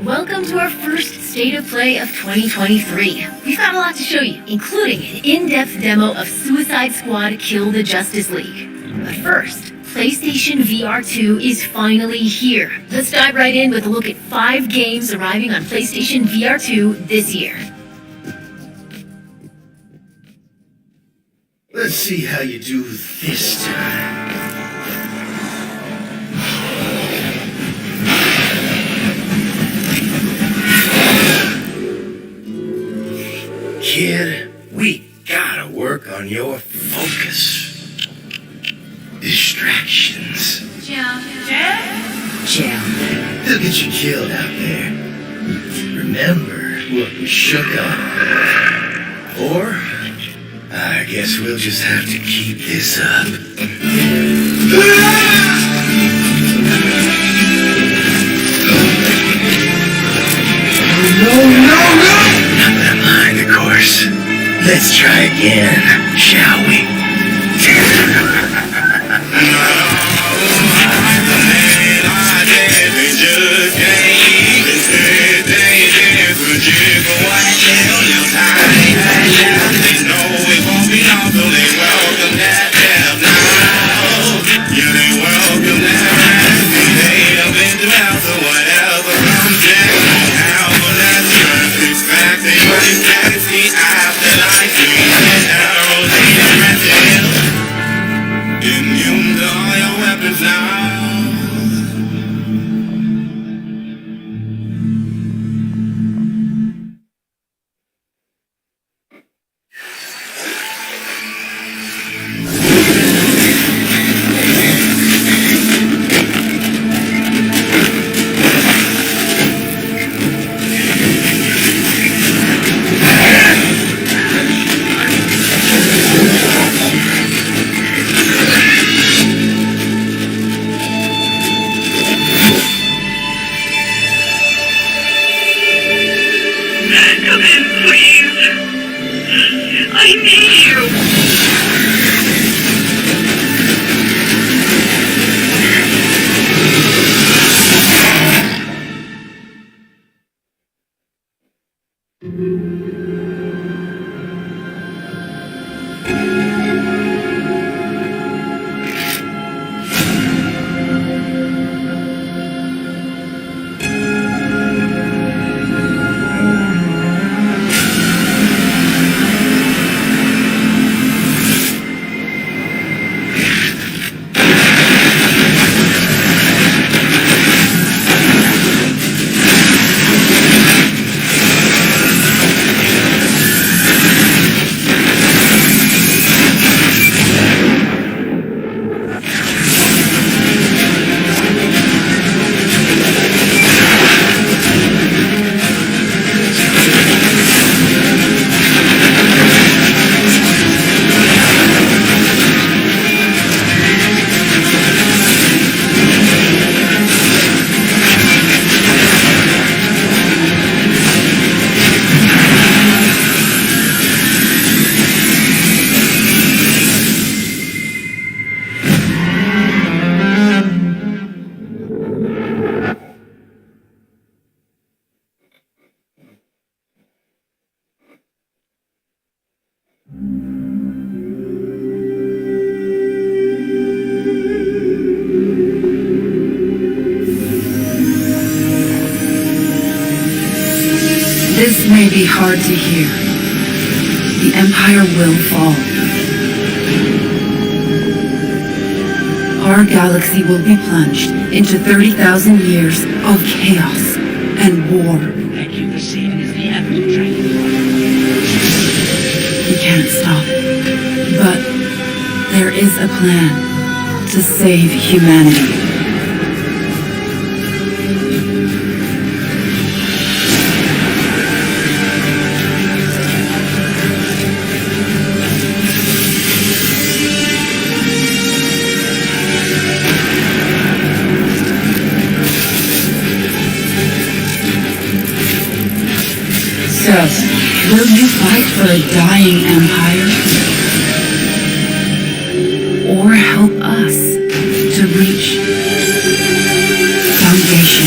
Welcome to our first State of Play of 2023. We've got a lot to show you, including an in-depth demo of Suicide Squad Kill the Justice League. But first, PlayStation VR 2 is finally here. Let's dive right in with a look at 5 games arriving on PlayStation VR 2 this year. Let's see how you do this time. Kid, we gotta work on your focus. Distractions. Jam. They'll get you killed out there. Remember what we shook on. Or, I guess we'll just have to keep this up. No! Not that mind, of course. Let's try again, shall we? Come in, please. I need you. This may be hard to hear. The Empire will fall. Our galaxy will be plunged into 30,000 years of chaos and war. Thank you for saving us the effort, Dragon. We can't stop it. But there is a plan to save humanity. So, will you fight for a dying empire? Or help us to reach Foundation?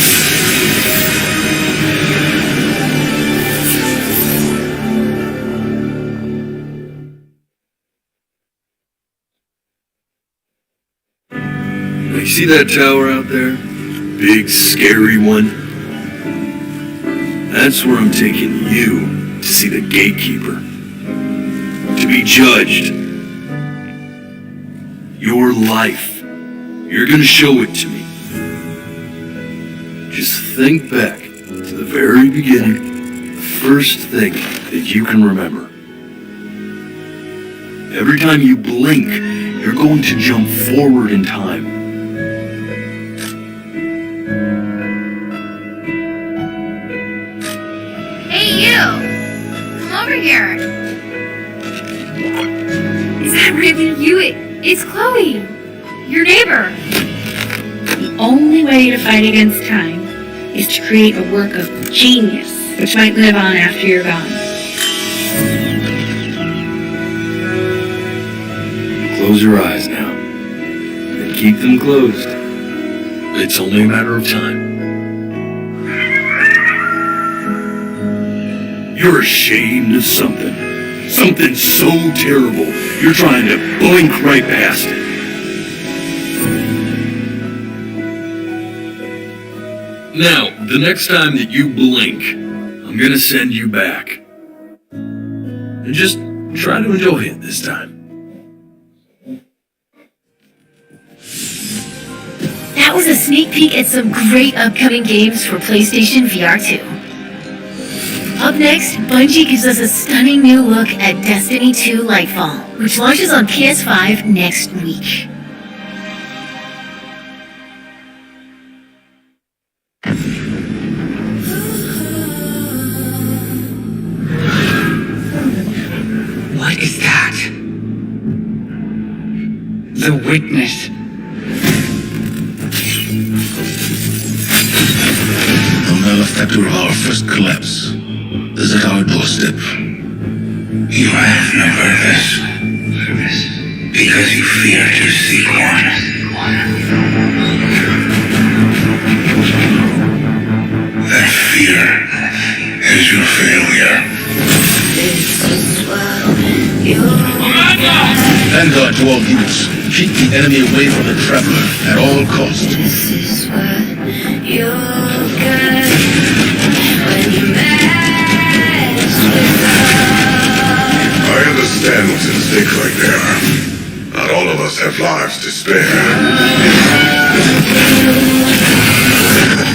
see that tower out there? Big, scary one? That's where I'm taking you to see the gatekeeper. To be judged. Your life. You're gonna show it to me. Just think back to the very beginning, the first thing that you can remember. Every time you blink, you're going to jump forward in time. Hey, you! Come over here. Is that really you? It's Chloe, your neighbor. The only way to fight against time is to create a work of genius which might live on after you're gone. Close your eyes now. And keep them closed. It's only a matter of time. You're ashamed of something. Something so terrible, you're trying to blink right past it. Now, the next time that you blink, I'm gonna send you back. And just try to enjoy it this time. That was a sneak peek at some great upcoming games for PlayStation VR 2. Up next, Bungie gives us a stunning new look at Destiny 2 Lightfall, which launches on PS5 next week. What is that? The witness. The malefactor of our first collapse is at our doorstep. You have no purpose. Because you fear to seek one. That fear is your failure. Vanguard to all units. Keep the enemy away from the Traveler at all costs. This is what you'll get when you mess with I understand what's at stake right there. Not all of us have lives to spare.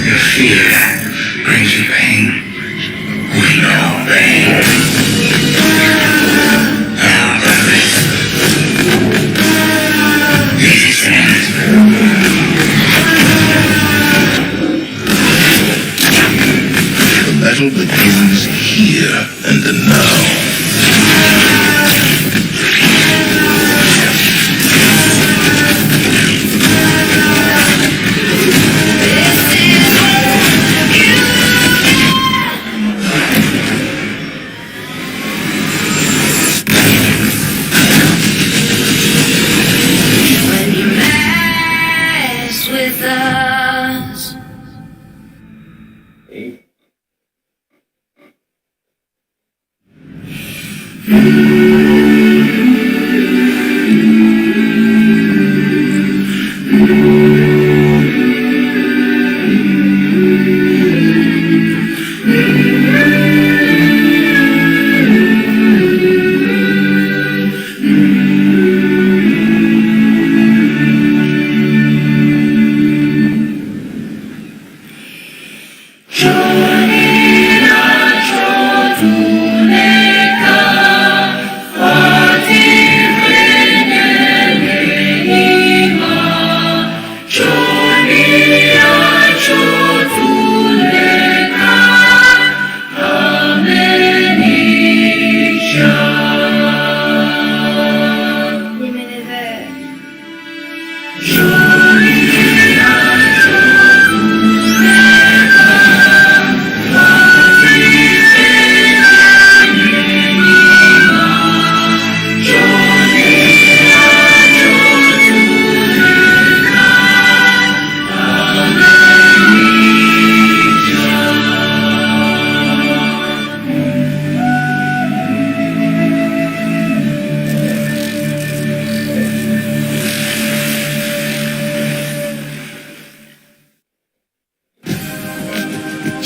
Your fear brings you pain. We know pain. Our purpose is extended. The battle begins here and now. when you mess with us.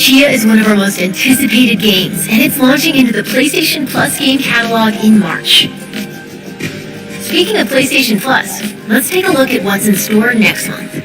Chia is one of our most anticipated games, and it's launching into the PlayStation Plus game catalog in March. Speaking of PlayStation Plus, let's take a look at what's in store next month.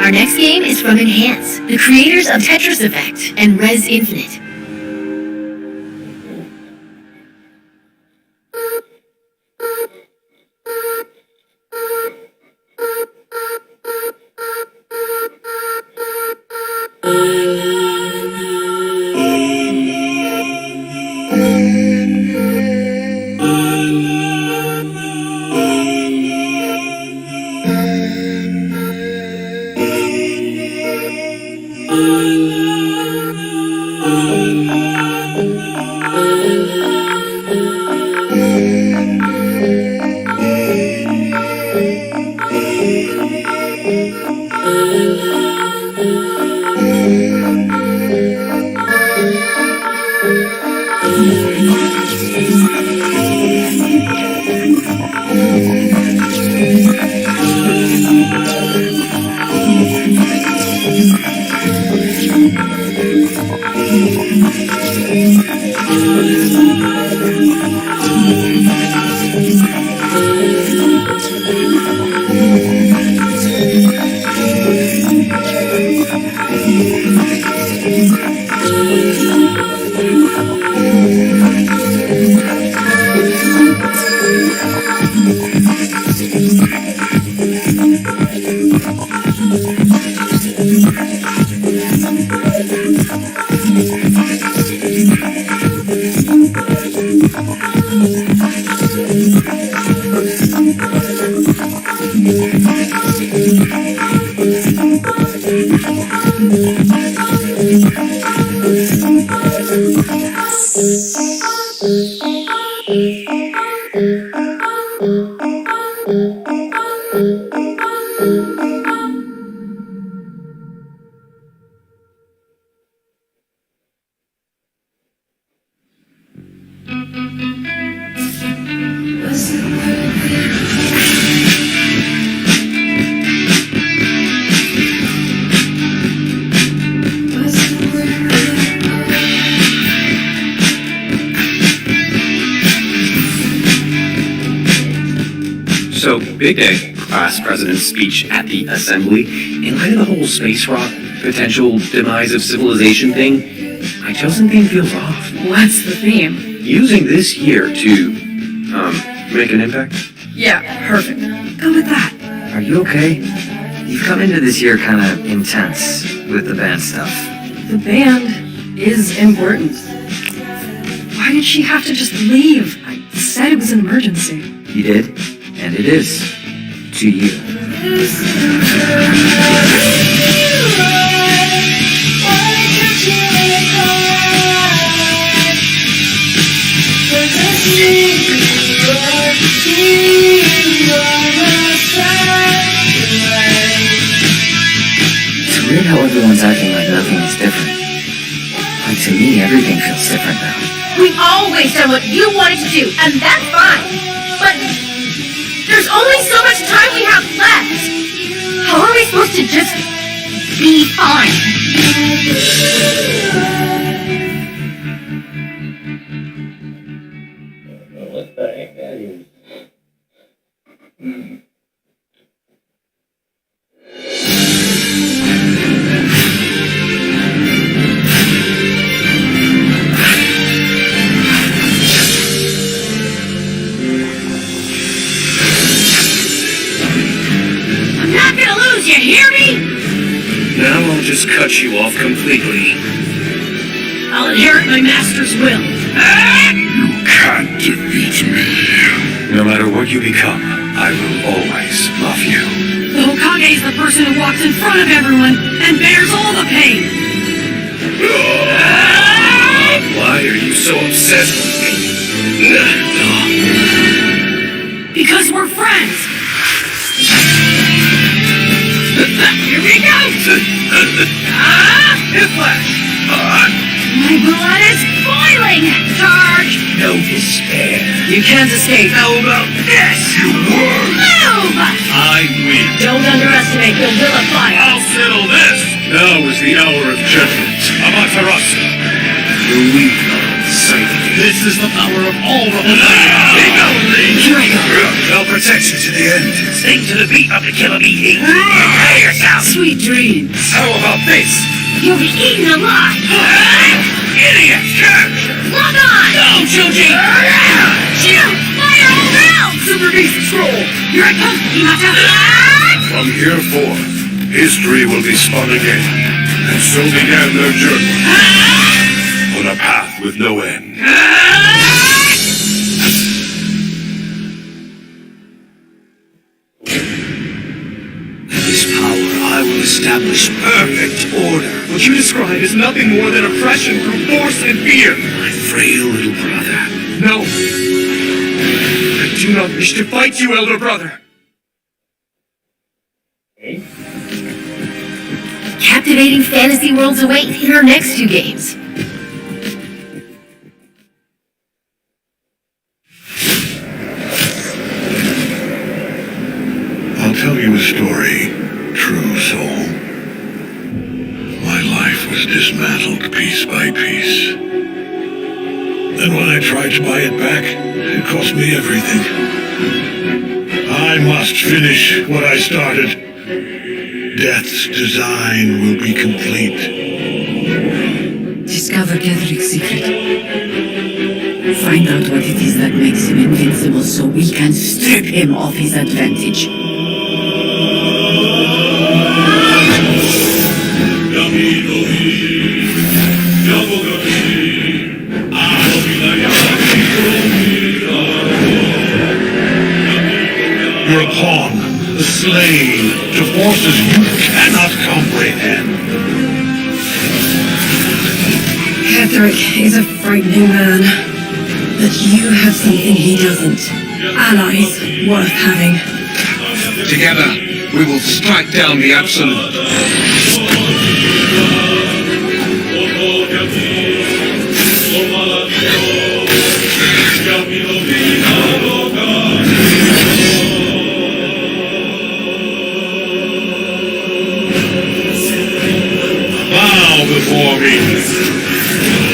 Our next game is from Enhance, the creators of Tetris Effect and Res Infinite. So, big day. Class president's speech at the assembly. In light of the whole space rock, potential demise of civilization thing, my chosen theme feels off. What's the theme? Using this year to, make an impact? Yeah, perfect. Go with that. Are you okay? You've come into this year kind of intense with the band stuff. The band is important. Why did she have to just leave? I said it was an emergency. You did, and it is. To you. It's weird how everyone's acting like nothing is different. Like to me, everything feels different now. We've always done what you wanted to do, and that's fine. But there's only so much time we have left. How are we supposed to just be fine? What the heck that is? I'm not gonna lose, you hear me? Now I'll just cut you off completely. I'll inherit my master's will. You can't defeat me. No matter what you become, I will always love you. The Hokage is the person who walks in front of everyone and bears all the pain. Why are you so obsessed with me? Because we're friends. Here we go! Flash! My blood is boiling. Charge. No despair. You can't escape. How about this? You won! Move! I win. Don't underestimate the will of fire. I'll settle this. Now is the hour of judgment. Amaterasu. Believe not sight. This is the power of all the Here I go. I'll protect you to the end. Sing to the beat of the killer bee. Prepare yourself. Sweet dreams. How about this? You'll be eaten alive! Idiot! Lock on! Go, Chuji! Shoot! Fire all around! Super Beast Scroll! Here I come. Hinata. From here forth, history will be spun again, and so began their journey on a path with no end. With this power, I will establish perfect order. What you describe is nothing more than oppression through force and fear. My frail little brother. No. I do not wish to fight you, elder brother. Captivating fantasy worlds await in our next 2 games. I'll tell you a story, true soul. My life was dismantled piece by piece. Then when I tried to buy it back, it cost me everything. I must finish what I started. Death's design will be complete. Discover Ketherick's secret. Find out what it is that makes him invincible so we can strip him of his advantage. You're a pawn, a slave to forces you cannot comprehend. Ketherick is a frightening man, but you have something he doesn't. Allies worth having. Together, we will strike down the Absolute. Bow before me.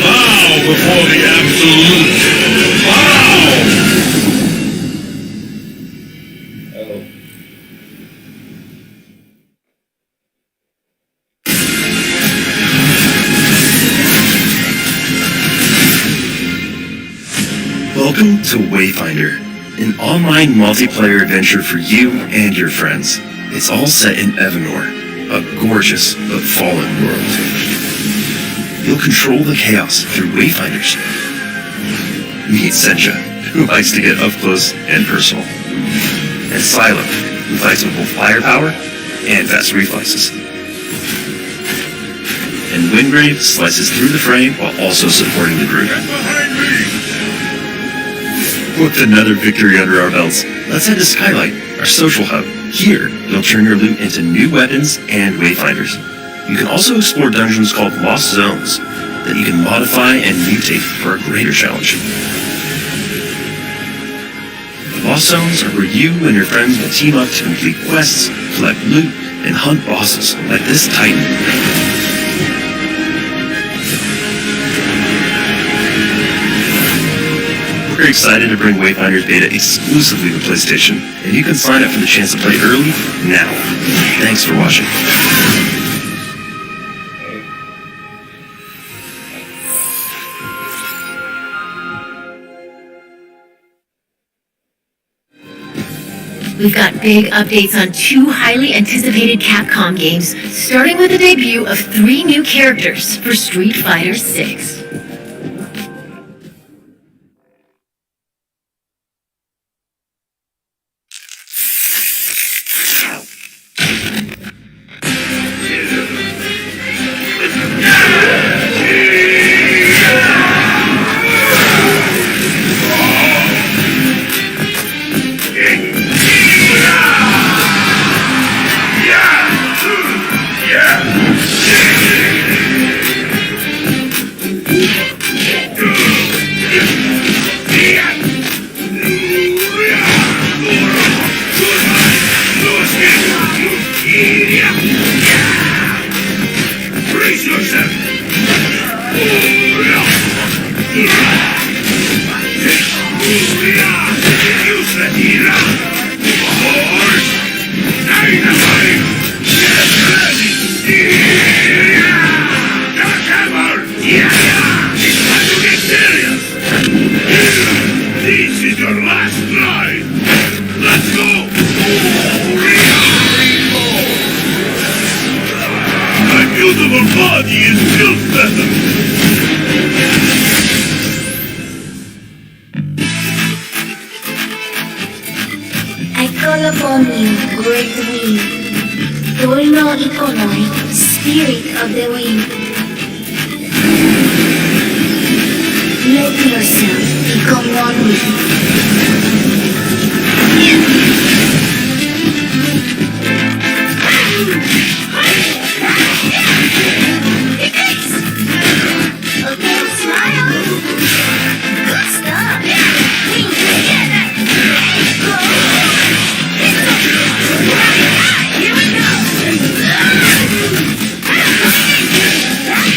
Bow before the Absolute. Bow! Welcome to Wayfinder, an online multiplayer adventure for you and your friends. It's all set in Evanor, a gorgeous but fallen world. You'll control the chaos through Wayfinders. Meet Sencha, who likes to get up close and personal. And Silo, who fights with both firepower and fast reflexes. And Wingrave slices through the fray while also supporting the group. With another victory under our belts, let's head to Skylight, our social hub. Here, you'll turn your loot into new weapons and Wayfinders. You can also explore dungeons called Lost Zones that you can modify and mutate for a greater challenge. Lost Zones are where you and your friends will team up to complete quests, collect loot, and hunt bosses like this Titan. We're excited to bring Wayfinders Beta exclusively to PlayStation, and you can sign up for the chance to play early now. Thanks for watching. We've got big updates on 2 highly anticipated Capcom games, starting with the debut of 3 new characters for Street Fighter 6. body is still better. I call upon you, great wind. Dorino Ikonoi, spirit of the wind. Let yourself become one with Okay, smile. Good stuff. Wings together. Go. Here we go. Here I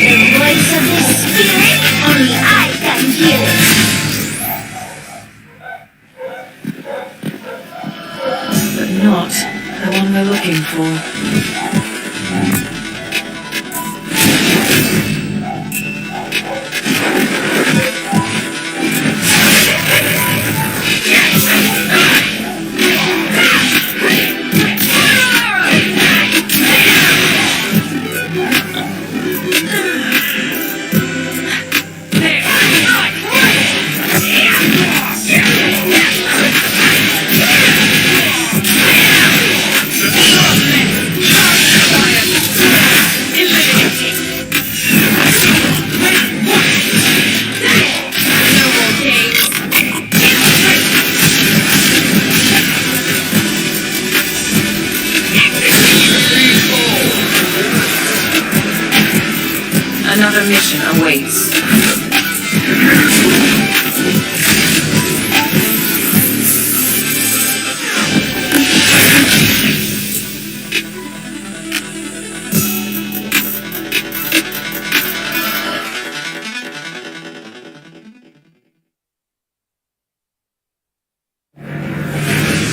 the voice of the spirit, only I can hear it. But not the one we're looking for. Another mission awaits.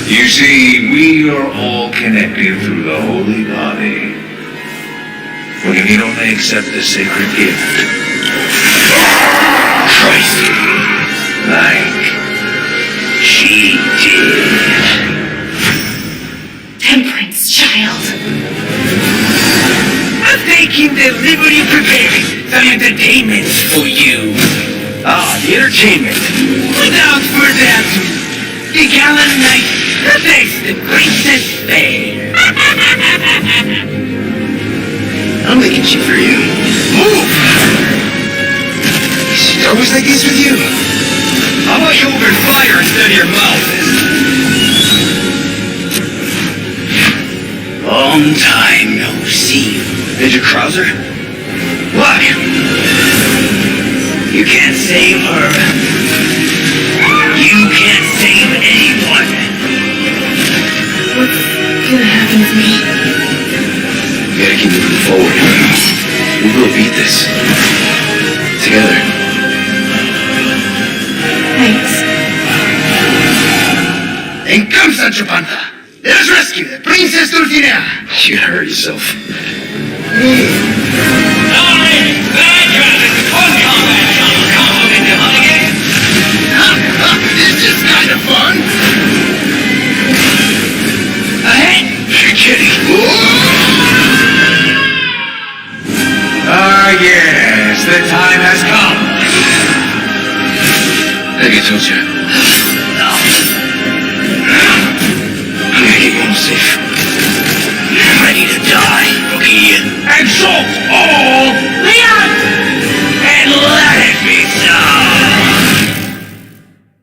You see, we are all connected through the holy body. When you only accept the sacred gift, Christ, like she did. Temperance, child. I'm taking the liberty preparing some entertainment for you. Ah, the entertainment. Without further ado, the gallant knight protects the Princess Fair. I'm making shit for you. Move! She's always like this with you. How about you open fire instead of your mouth? Long time no see. Major Krauser? What? You can't save her. You can't save anyone. What's gonna happen to me? We gotta keep moving forward. We will beat this. Together. Thanks. And come, Sancho Panza. Let us rescue the Princess Dulcinea. You hurt yourself. This is kind of fun. Ahead. You're kidding. Ah, yes, the time has come. Like I told you. I'm gonna get you home safe. I'm ready to die, rookie. Exalt all Leon! And let it be so!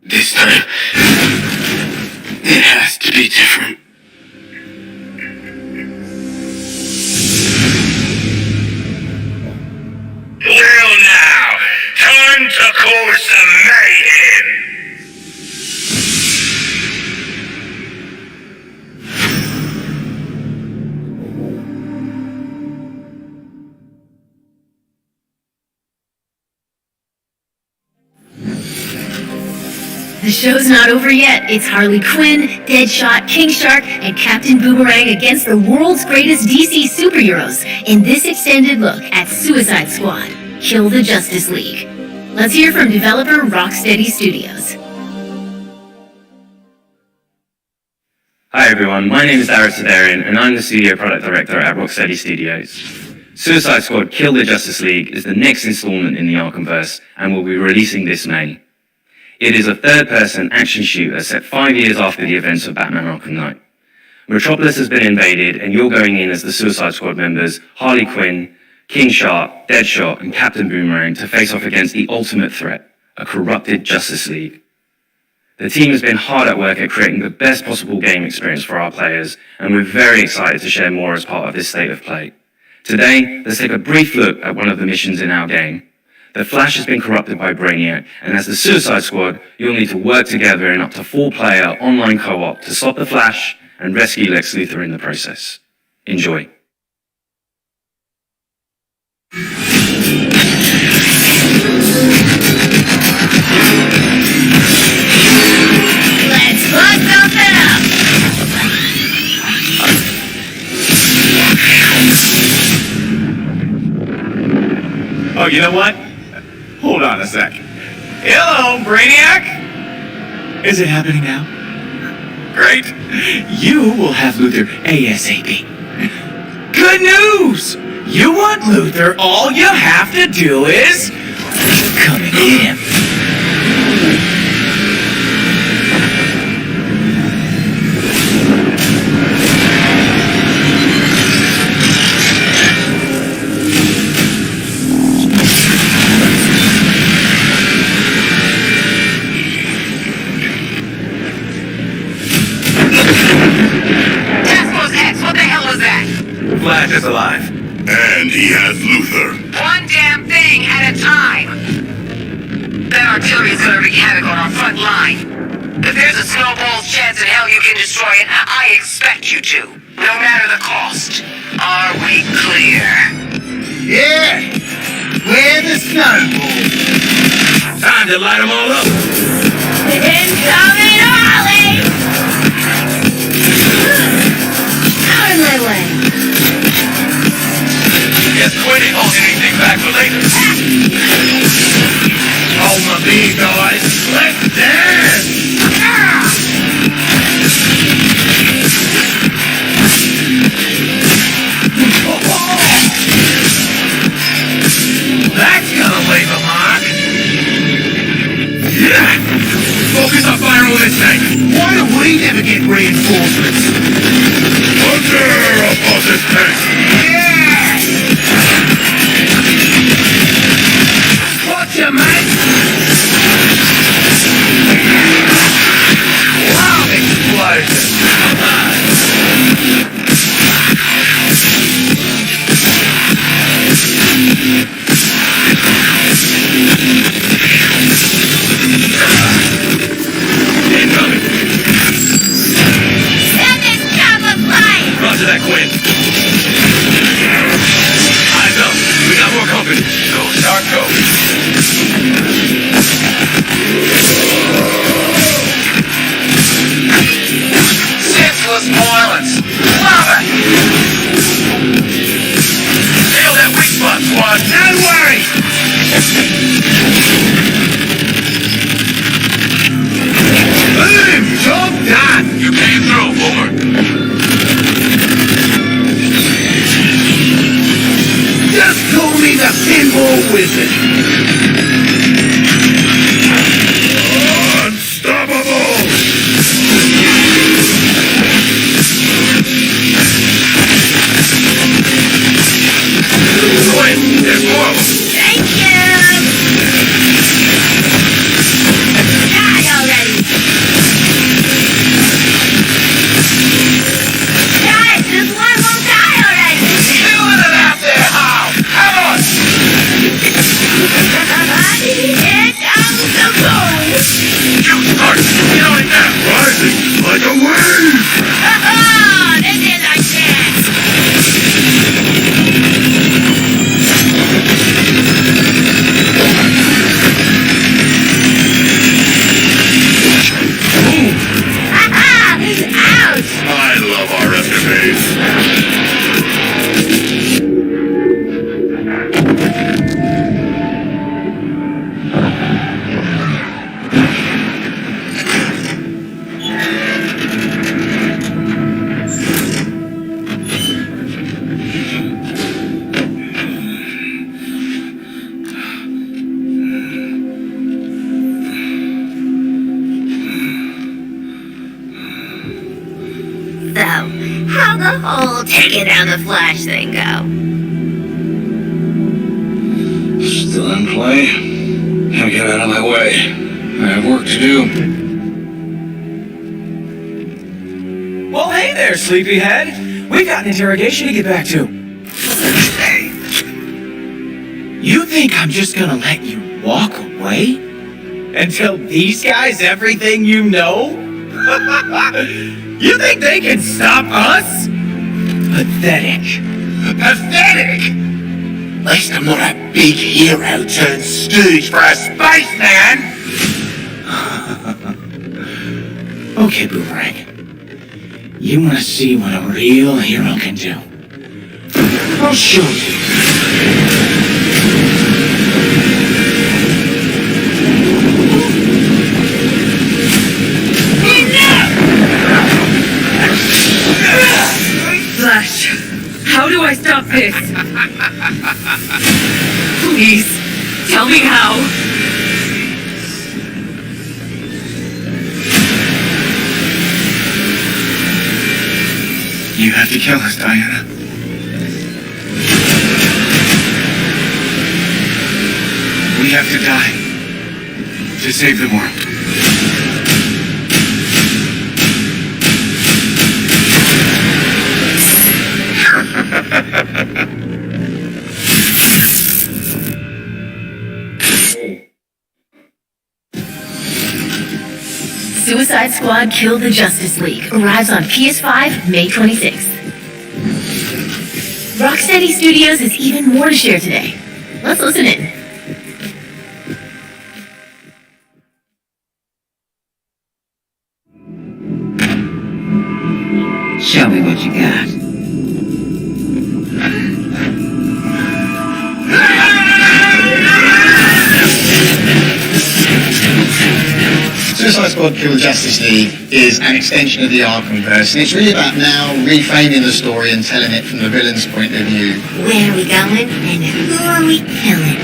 This time, it has to be different. Well now, time to cause some mayhem. The the show's not over yet. It's Harley Quinn, Deadshot, King Shark, and Captain Boomerang against the world's greatest DC superheroes in this extended look at Suicide Squad: Kill the Justice League. Let's hear from developer Rocksteady Studios. Hi everyone, my name is Dara Sidarian and I'm the studio product director at Rocksteady Studios. Suicide Squad: Kill the Justice League is the next installment in the Arkhamverse and will be releasing this May. It is a third-person action shooter set 5 years after the events of Batman Arkham Knight. Metropolis has been invaded and you're going in as the Suicide Squad members Harley Quinn, King Shark, Deadshot, and Captain Boomerang to face off against the ultimate threat, a corrupted Justice League. The team has been hard at work at creating the best possible game experience for our players, and we're very excited to share more as part of this state of play. Today, let's take a brief look at one of the missions in our game. The Flash has been corrupted by Brainiac, and as the Suicide Squad, you'll need to work together in up to 4-player online co-op to stop the Flash and rescue Lex Luthor in the process. Enjoy. Let's bust something up! Oh, you know what? Hold on a sec. Hello, Brainiac! Is it happening now? Great! You will have Luthor ASAP. Good news! You want Luthor, all you have to do is... come and get him. Flash is alive. And he has Luthor. One damn thing at a time. That artillery's gonna wreak havoc on our front line. If there's a snowball's chance in hell you can destroy it, I expect you to. No matter the cost. Are we clear? Yeah! Where the snowball? Time to light them all up. Incoming Harley! Out of my way! Guess Quinn ain't holding anything back for later. Hold my beat, guys. Let's dance! That's gonna leave a mark. Yeah! Focus on fire on this thing. Why do we never get reinforcements? Under opposite tank. Yeah! Watch ya, mate! Wow, explosion! Incoming! Send this chopper flying! Roger that, Quinn. So, how'd the whole taking down the Flash thing go? Still in play? Now get out of my way. I have work to do. Well, hey there, sleepyhead. We've got an interrogation to get back to. You think I'm just gonna let you walk away? And tell these guys everything you know? You think they can stop us? Pathetic. Pathetic! At least I'm not a big hero turned stooge for a spaceman! Okay, Boomerang. You want to see what a real hero can do? I'll show you. Flash, how do I stop this? Please, tell me how. You have to kill us, Diana. We have to die to save the world. Suicide Squad Kill the Justice League arrives on PS5 May 26th. Rocksteady Studios has even more to share today. Let's listen in. Show me what you got. Suicide Squad Kill the Justice League is an extension of the Arkhamverse, and it's really about now reframing the story and telling it from the villain's point of view. Where are we going and who are we killing?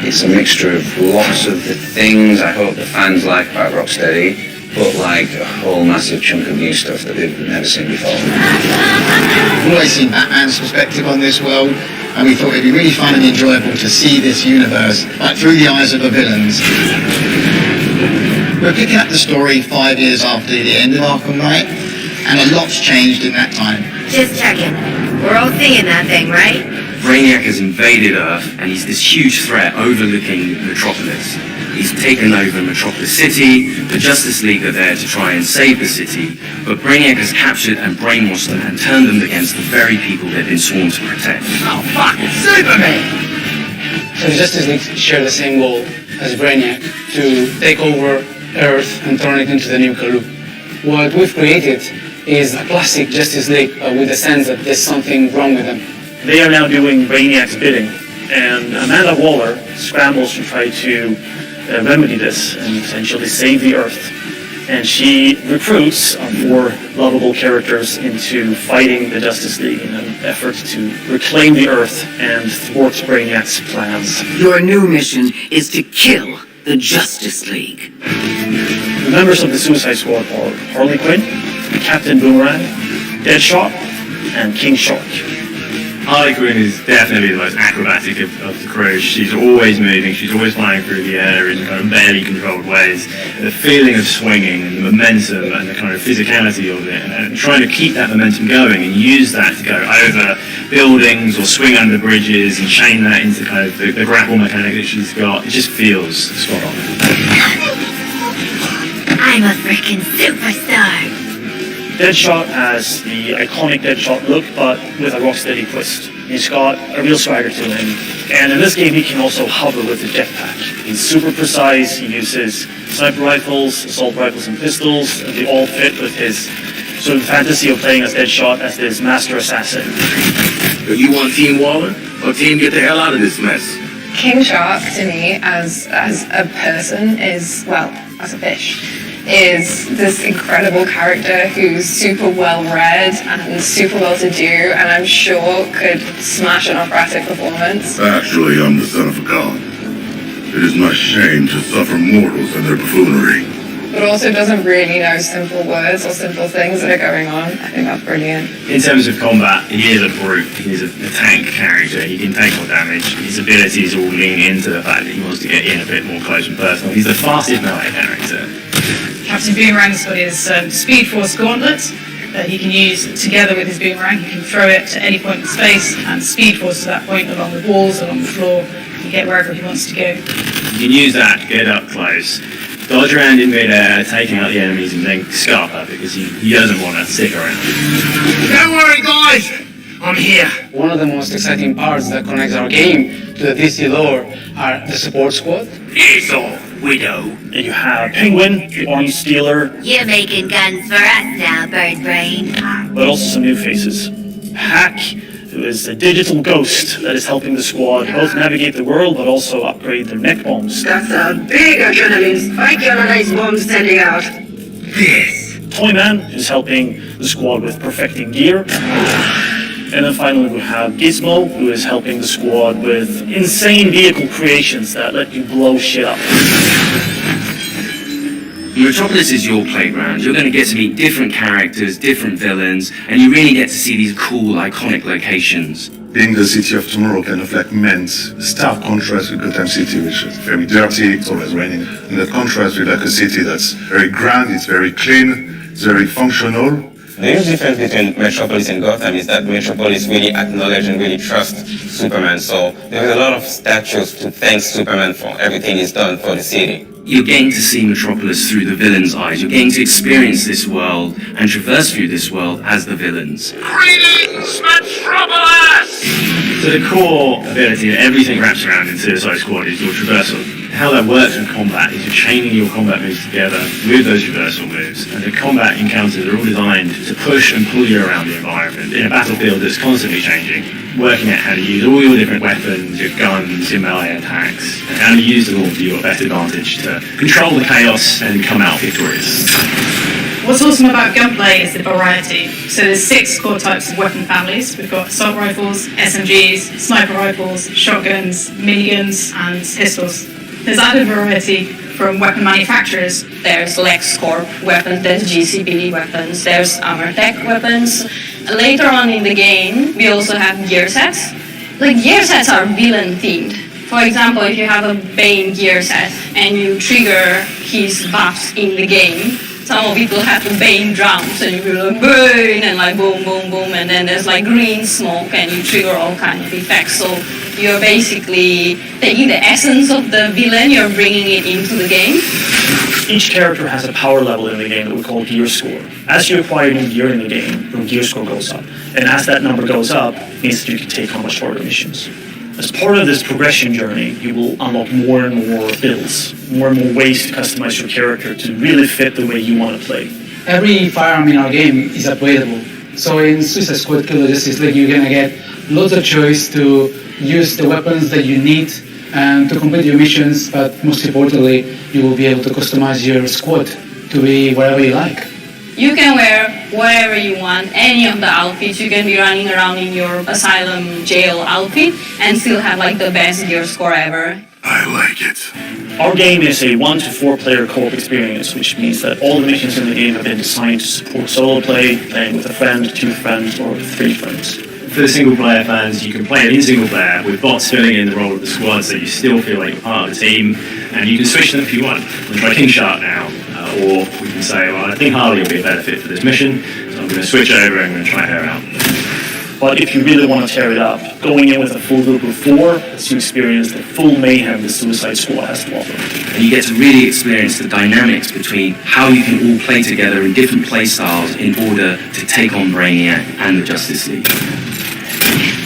It's a mixture of lots of the things I hope the fans like about Rocksteady, but like a whole massive chunk of new stuff that they've never seen before. We've always seen Batman's perspective on this world, and we thought it'd be really fun and enjoyable to see this universe like through the eyes of the villains. We're picking up the story 5 years after the end of Arkham Knight, and a lot's changed in that time. Just checking. We're all seeing that thing, right? Brainiac has invaded Earth, and he's this huge threat overlooking Metropolis. He's taken over Metropolis City, the Justice League are there to try and save the city, but Brainiac has captured and brainwashed them and turned them against the very people they've been sworn to protect. Oh fuck, it's Superman! So the Justice League share the same goal as Brainiac, to take over Earth and turn it into the new Kalu. What we've created is a classic Justice League with the sense that there's something wrong with them. They are now doing Brainiac's bidding, and Amanda Waller scrambles to try to remedy this and essentially save the Earth. And she recruits 4 lovable characters into fighting the Justice League in an effort to reclaim the Earth and thwart Brainiac's plans. Your new mission is to kill the Justice League. The members of the Suicide Squad are Harley Quinn, Captain Boomerang, Deadshot, and King Shark. Harley Quinn is definitely the most acrobatic of the crew. She's always moving, she's always flying through the air in kind of barely controlled ways. The feeling of swinging and the momentum and the kind of physicality of it, and trying to keep that momentum going and use that to go over buildings or swing under bridges and chain that into kind of the grapple mechanic that she's got. It just feels spot on. I'm a freaking superstar. Deadshot has the iconic Deadshot look, but with a Rocksteady twist. He's got a real swagger to him, and in this game he can also hover with his jetpack. He's super precise, he uses sniper rifles, assault rifles and pistols, and they all fit with his sort of fantasy of playing as Deadshot as this master assassin. You want Team Waller, or Team get the hell out of this mess? King Shark, to me, as a person, is, well, as a fish, is this incredible character who's super well read and super well to do, and I'm sure could smash an operatic performance. Actually, I'm the son of a god. It is my shame to suffer mortals and their buffoonery. but also doesn't really know simple words or simple things that are going on. I think that's brilliant. In terms of combat, he is a brute. He is a tank character. He can take more damage. His abilities all lean into the fact that he wants to get in a bit more close and personal. He's the fastest melee character. Captain Boomerang's got his Speed Force Gauntlet that he can use together with his boomerang. He can throw it to any point in space and Speed Force to that point along the walls, along the floor, and get wherever he wants to go. You can use that to get up close, dodge around in mid-air, taking out the enemies, and then scarper because he doesn't want to stick around. Don't worry, guys! I'm here. One of the most exciting parts that connects our game to the DC lore are the support squad. Esau, Widow. And you have Penguin, the Arm Stealer, You're making guns for us now, Bird Brain. but also some new faces. Hack, who is a digital ghost that is helping the squad both navigate the world but also upgrade their mech bombs. That's a big adrenaline spike ionized bomb sending out. Yes. Toyman, who's helping the squad with perfecting gear. And then finally we have Gizmo, who is helping the squad with insane vehicle creations that let you blow shit up. Metropolis is your playground. You're going to get to meet different characters, different villains, and you really get to see these cool, iconic locations. Being the city of tomorrow kind of like meant stark contrast with Gotham City, which is very dirty, it's always raining. And that contrast with like a city that's very grand, it's very clean, it's very functional. The huge difference between Metropolis and Gotham is that Metropolis really acknowledge and really trust Superman. So there's a lot of statues to thank Superman for everything he's done for the city. You're getting to see Metropolis through the villains' eyes. You're getting to experience this world and traverse through this world as the villains. Greetings, Metropolis! So the core ability that everything wraps around in Suicide Squad is your traversal. How that works in combat is you're chaining your combat moves together with those traversal moves, and the combat encounters are all designed to push and pull you around the environment in a battlefield that's constantly changing, working out how to use all your different weapons, your guns, your melee attacks, and how to use them all to your best advantage to control the chaos and come out victorious. What's awesome about Gunplay is the variety. So there's 6 core types of weapon families. We've got assault rifles, SMGs, sniper rifles, shotguns, miniguns, and pistols. There's added variety from weapon manufacturers. There's LexCorp weapons, there's GCPD weapons, there's Armortech weapons. Later on in the game, we also have gear sets. The gear sets are villain themed. For example, if you have a Bane gear set and you trigger his buffs in the game, some people have the Bane drums and you go like Bane and like boom, boom, boom, and then there's like green smoke and you trigger all kinds of effects. So you're basically taking the essence of the villain, you're bringing it into the game. Each character has a power level in the game that we call gear score. As you acquire new gear in the game, your gear score goes up. And as that number goes up, it means that you can take on much harder missions. As part of this progression journey, you will unlock more and more builds, more and more ways to customize your character to really fit the way you want to play. Every firearm in our game is upgradable. So in Suicide Squad Kill the Justice League, you're gonna get lots of choice to use the weapons that you need and to complete your missions, but most importantly, you will be able to customize your squad to be wherever you like. You can wear whatever you want, any of the outfits. You can be running around in your asylum jail outfit and still have like the best gear score ever. I like it. Our game is a 1 to 4 player co-op experience, which means that all the missions in the game have been designed to support solo play, playing with a friend, 2 friends, or 3 friends. For the single player fans, you can play it in single player with bots filling in the role of the squad so you still feel like you're part of the team, and you can switch them if you want. We'll try King Shark now, or we can say, well, I think Harley will be a better fit for this mission, so I'm going to switch over and I'm going to try her out. But if you really want to tear it up, going in with a full group of 4 lets you experience the full mayhem the Suicide Squad has to offer. And you get to really experience the dynamics between how you can all play together in different play styles in order to take on Brainiac and the Justice League.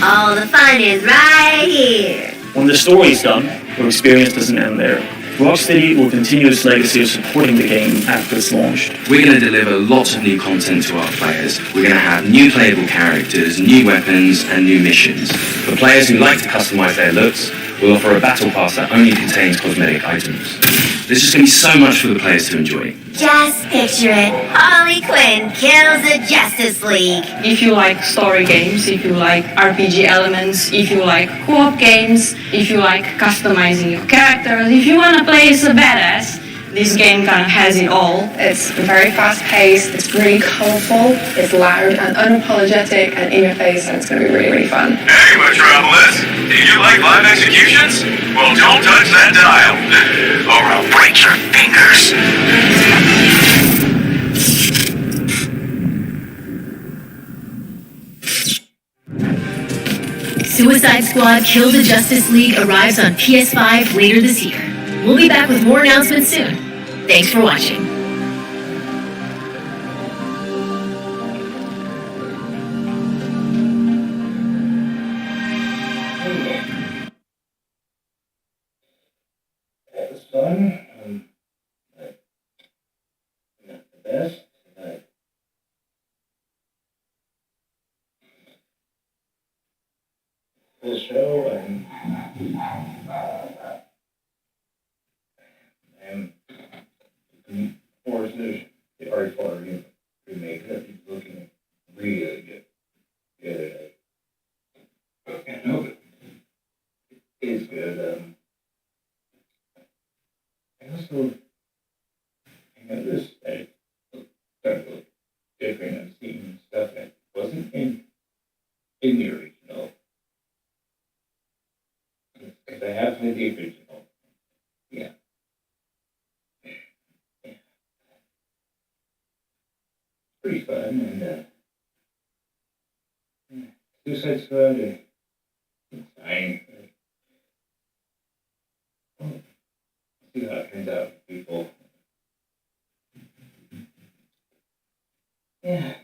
All the fun is right here. When the story is done, your experience doesn't end there. Rocksteady will continue its legacy of supporting the game after it's launched. We're going to deliver lots of new content to our players. We're going to have new playable characters, new weapons, and new missions. For players who like to customize their looks, we'll offer a battle pass that only contains cosmetic items. There's just going to be so much for the players to enjoy. Just picture it. Harley Quinn kills the Justice League. If you like story games, if you like RPG elements, if you like co-op games, if you like customizing your characters, if you want to play as a badass, This game kind of has it all. It's very fast-paced, it's really colourful, it's loud and unapologetic and in your face, and it's going to be really, really fun. Hey, Metropolis! Do you like live executions? Well, don't touch that dial, or I'll break your fingers. Suicide Squad Kill the Justice League arrives on PS5 later this year. We'll be back with more announcements soon. Thanks for watching. That was fun. Not the best. Full show and forces the R4 remake that is looking really good. Good. I know it is good. I noticed that it started to look different. I'm seeing stuff that wasn't in the original. Because I have played the original. Yeah. Pretty fun, and Suicide Squad, it's fine. See how it turns out for people. Yeah.